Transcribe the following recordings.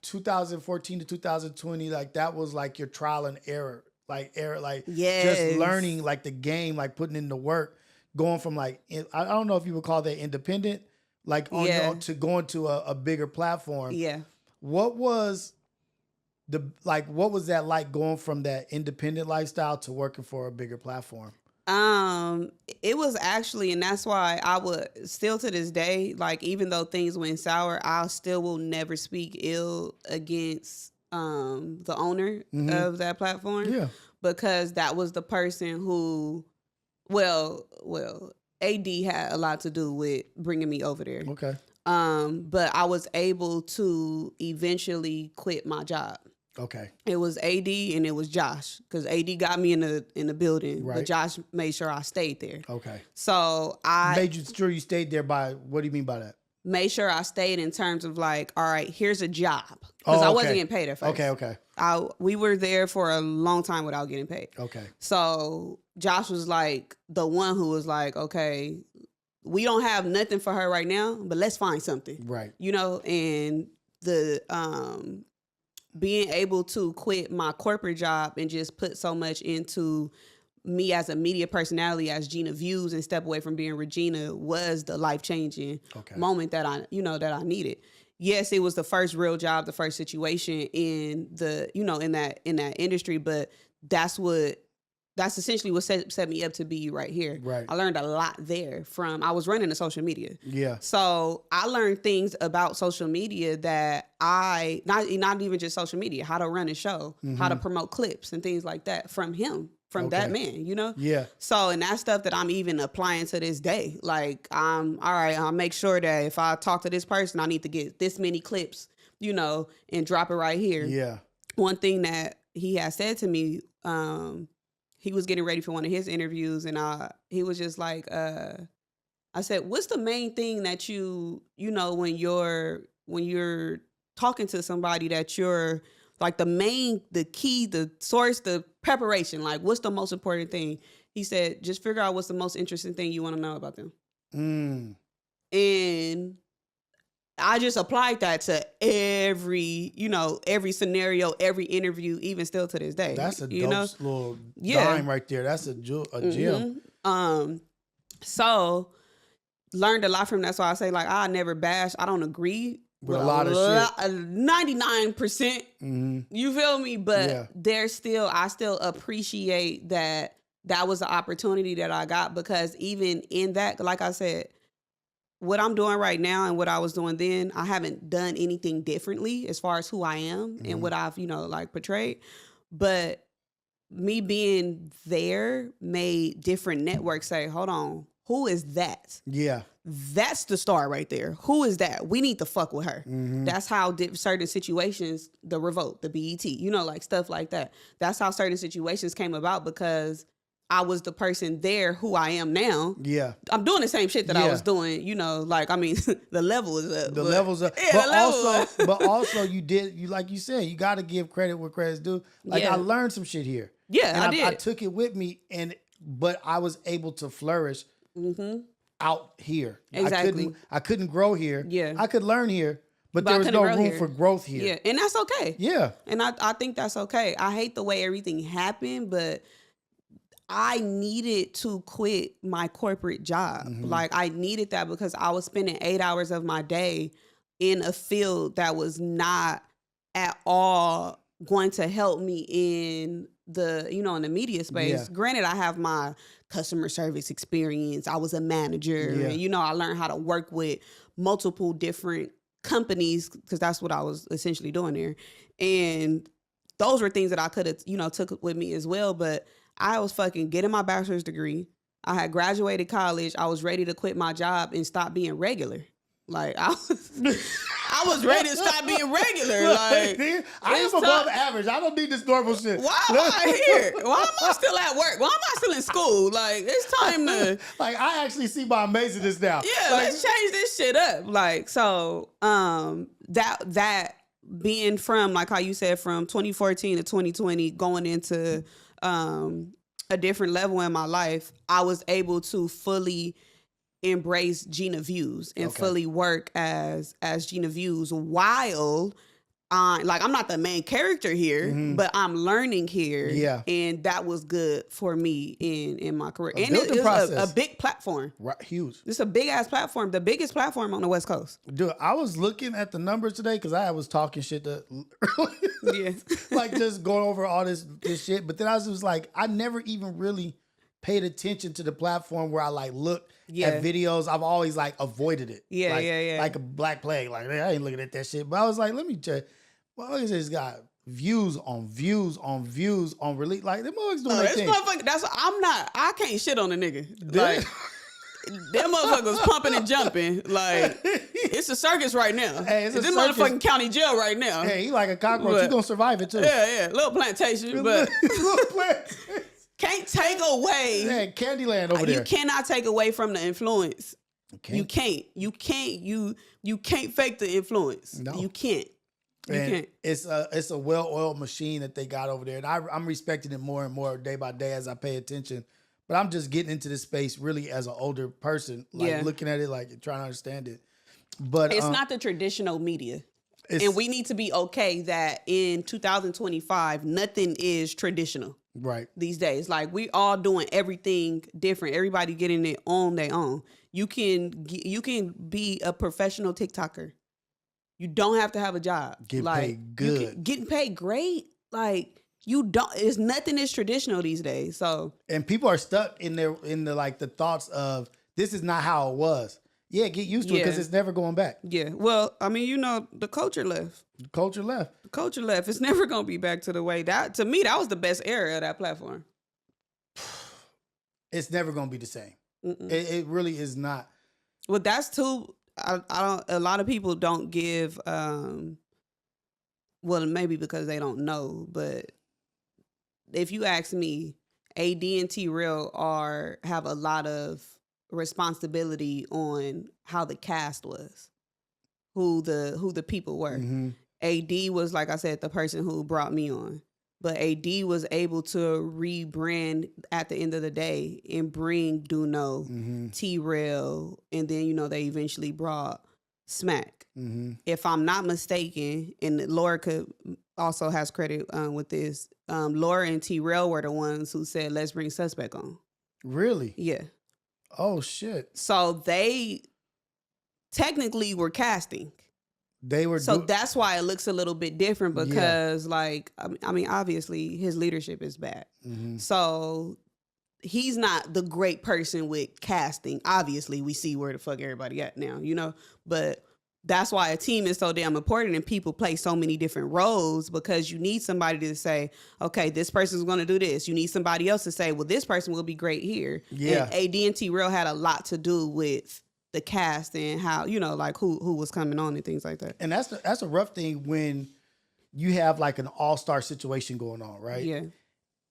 2014 to 2020, like that was like your trial and error, like yes. just learning like the game, like putting in the work, going from like, I don't know if you would call that independent, like on your own, to going to a bigger platform. Yeah. What was what was that like going from that independent lifestyle to working for a bigger platform? It was actually, and that's why I would still to this day, like even though things went sour, I still will never speak ill against the owner of that platform. Yeah. Because that was the person who, well, AD had a lot to do with bringing me over there. Okay. But I was able to eventually quit my job. Okay. It was AD and it was Josh, because AD got me in the building, right. but Josh made sure I stayed there. Okay. So I made sure you stayed there by, what do you mean by that? Made sure I stayed in terms of like, all right, here's a job, because I wasn't getting paid at first. Okay. We were there for a long time without getting paid. Okay. So Josh was like the one who was like, okay, we don't have nothing for her right now, but let's find something. Right. You know, and the being able to quit my corporate job and just put so much into me as a media personality, as Gina Views, and step away from being Regina was the life-changing moment that I needed. Yes, it was the first real job, the first situation in the, in that industry, but that's essentially what set me up to be right here. Right. I learned a lot there I was running the social media. Yeah. So I learned things about social media that not even just social media, how to run a show, how to promote clips and things like that from him, from that man, Yeah. So, and that's stuff that I'm even applying to this day. Like, all right, I'll make sure that if I talk to this person, I need to get this many clips, and drop it right here. Yeah. One thing that he had said to me, he was getting ready for one of his interviews, and he was just like, I said, what's the main thing that when you're talking to somebody, that you're like the key, the source, the preparation, like what's the most important thing? He said, just figure out what's the most interesting thing you want to know about them. And I just applied that to every scenario, every interview, even still to this day. That's a dope little dime right there. That's a gem. So learned a lot from that. That's why I say, like, I never bash. I don't agree with a lot of shit. 99%. You feel me? But I still appreciate that was the opportunity that I got, because even in that, like I said, what I'm doing right now and what I was doing then, I haven't done anything differently as far as who I am and what I've, portrayed. But me being there made different networks say, hold on, who is that? Yeah. That's the star right there. Who is that? We need to fuck with her. That's how certain situations, the Revolt, the BET, like stuff like that. That's how certain situations came about, because I was the person there who I am now. Yeah. I'm doing the same shit that I was doing, the level is up. The level's up. Yeah, but also you like you said, you got to give credit where credit's due. Like I learned some shit here. Yeah, and I did. I took it with me, but I was able to flourish out here. Exactly. I couldn't grow here. Yeah. I could learn here, but there was no room for growth here. Yeah, and that's okay. Yeah. And I think that's okay. I hate the way everything happened, but I needed to quit my corporate job. Like, I needed that because I was spending 8 hours of my day in a field that was not at all going to help me in the, in the media space. Yeah. Granted, I have my customer service experience. I was a manager. Yeah. And, I learned how to work with multiple different companies, because that's what I was essentially doing there. And those were things that I could have, took with me as well. But I was fucking getting my bachelor's degree. I had graduated college. I was ready to quit my job and stop being regular. Like, I was ready to stop being regular. Like, I am above average. I don't need this normal shit. Why am I here? Why am I still at work? Why am I still in school? Like, it's time to... Like, I actually see my amazingness now. Yeah, let's change this shit up. Like, so, that being from, like how you said, from 2014 to 2020, going into a different level in my life, I was able to fully embrace Gina Views and fully work as Gina Views, while I'm not the main character here, but I'm learning here. Yeah. And that was good for me in my career. And building it's process. a big platform. Right, huge. It's a big ass platform, the biggest platform on the West Coast. Dude, I was looking at the numbers today because I was talking shit to Yeah. like just going over all this shit. But then I was just like, I never even really paid attention to the platform where I like look at videos. I've always like avoided it. Yeah, like, like a black plague. Like, man, I ain't looking at that shit. But I was like, let me check. Well, look at this guy. Views on views on views on release. Like, them motherfuckers doing their thing. I can't shit on a nigga. Like, them motherfuckers pumping and jumping. Like, it's a circus right now. Hey, it's a this circus. Motherfucking county jail right now. Hey, he like a cockroach. He gonna survive it too. Yeah. Little plantation, but can't take away. Yeah, Candyland over there. You cannot take away from the influence. Okay. You can't. You can't fake the influence. No. You can't. You can't. It's a well-oiled machine that they got over there, and I'm respecting it more and more day by day as I pay attention. But I'm just getting into this space really as an older person, like looking at it, like trying to understand it. But it's not the traditional media, and we need to be okay that in 2025, nothing is traditional. Right. These days, like we all doing everything different. Everybody getting it on their own. You can be a professional TikToker. You don't have to have a job. Get paid good. Getting paid great. Like you don't. It's nothing is traditional these days. So and people are stuck in the like the thoughts of this is not how it was. Yeah, get used to it because it's never going back. Yeah. Well, I mean, the culture left. The culture left. The culture left. It's never gonna be back to the way that. To me, that was the best era of that platform. It's never gonna be the same. It really is not. Well, that's too. I don't. A lot of people don't give. Well, maybe because they don't know, but if you ask me, AD and T-Real have a lot of responsibility on how the cast was, who the people were. Mm-hmm. AD was, like I said, the person who brought me on, but AD was able to rebrand at the end of the day and bring Duno, T-Real, and then they eventually brought Smack. If I'm not mistaken, and Laura also has credit with this, Laura and T-Real were the ones who said, let's bring Suspect on. Really? Yeah. Oh, shit. So they technically were casting. They were. So that's why it looks a little bit different because, like, I mean, obviously his leadership is bad. So he's not the great person with casting. Obviously, we see where the fuck everybody at now, but that's why a team is so damn important and people play so many different roles because you need somebody to say, okay, this person's going to do this. You need somebody else to say, well, this person will be great here. Yeah. And AD and T-Real had a lot to do with the cast and how, like who was coming on and things like that. And that's a rough thing when you have like an all-star situation going on, right? Yeah.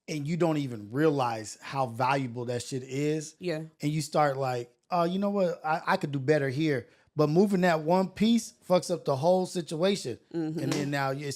And you don't even realize how valuable that shit is. Yeah. And you start like, oh, you know what? I could do better here. But moving that one piece fucks up the whole situation. And then now